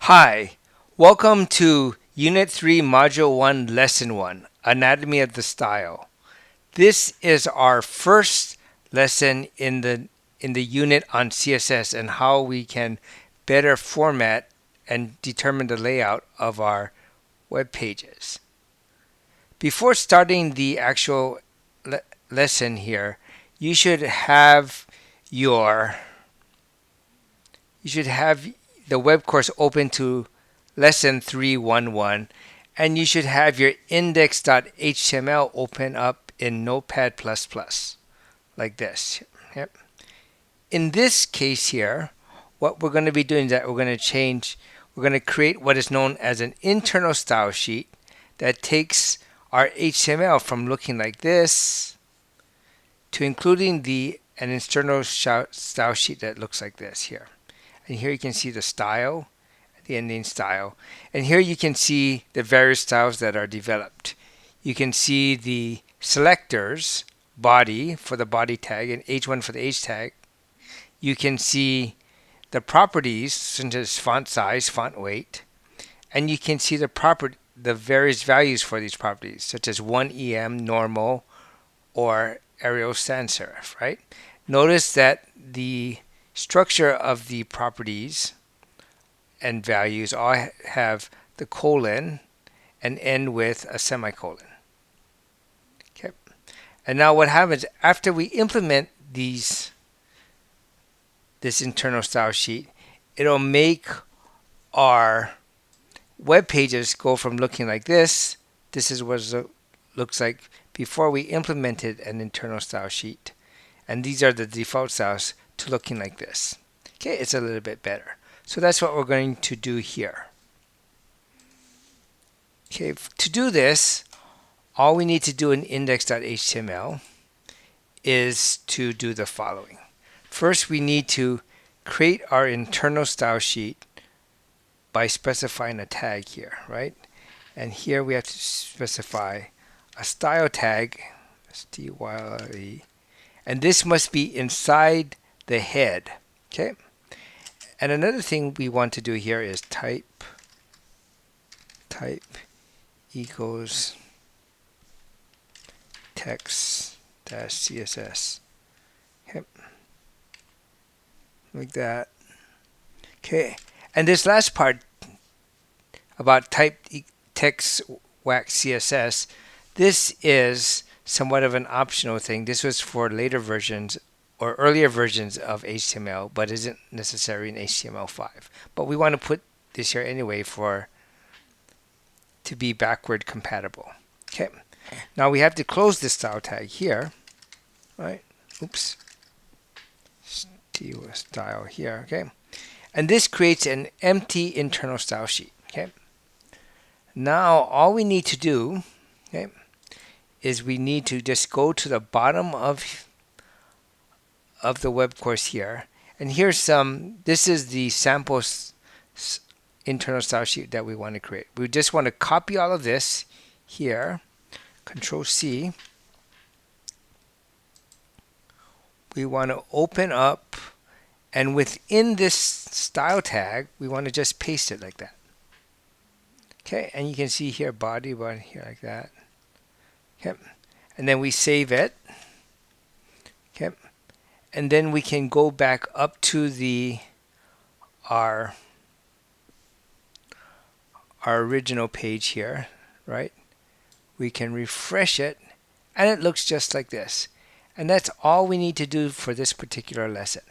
Hi, welcome to Unit 3, Module 1, Lesson 1, Anatomy of the Style. This is our first lesson in the unit on CSS and how we can better format and determine the layout of our web pages. Before starting the actual lesson here, you should have your you should have the web course open to lesson 311, and you should have your index.html open up in Notepad++, like this. Yep. In this case here, what we're going to be doing is that we're going to create what is known as an internal style sheet that takes our HTML from looking like this to including an external style sheet that looks like this here. And here you can see the style, the ending style. And here you can see the various styles that are developed. You can see the selectors, body for the body tag and H1 for the H tag. You can see the properties such as font size, font weight, and you can see the various values for these properties such as 1EM, normal, or Arial sans serif, right? Notice that the structure of the properties and values all have the colon and end with a semicolon. Okay. And now what happens after we implement this internal style sheet, it'll make our web pages go from looking like this. This is what it looks like before we implemented an internal style sheet. And these are the default styles to looking like this. Okay, it's a little bit better. So that's what we're going to do here. Okay, to do this, all we need to do in index.html is to do the following. First, we need to create our internal style sheet by specifying a tag here, right? And here we have to specify a style tag, style, and this must be inside the head, okay? And another thing we want to do here is type equals text dash CSS. Okay. Like that. Okay. And this last part about type text wax CSS, this is somewhat of an optional thing. This was for later versions or earlier versions of HTML, but isn't necessary in HTML5. But we want to put this here anyway to be backward compatible. Okay. Now we have to close this style tag here, right? Oops. Style here, okay? And this creates an empty internal style sheet, okay? Now all we need to do, okay, is we need to just go to the bottom of the web course here, and this is the sample internal style sheet that we want to create. We just want to copy all of this here, Control C. We want to open up, and within this style tag, we want to just paste it like that. Okay, and you can see here body here like that. Okay, and then we save it. Okay, and then we can go back up to our original page here, right? We can refresh it, and it looks just like this. And that's all we need to do for this particular lesson.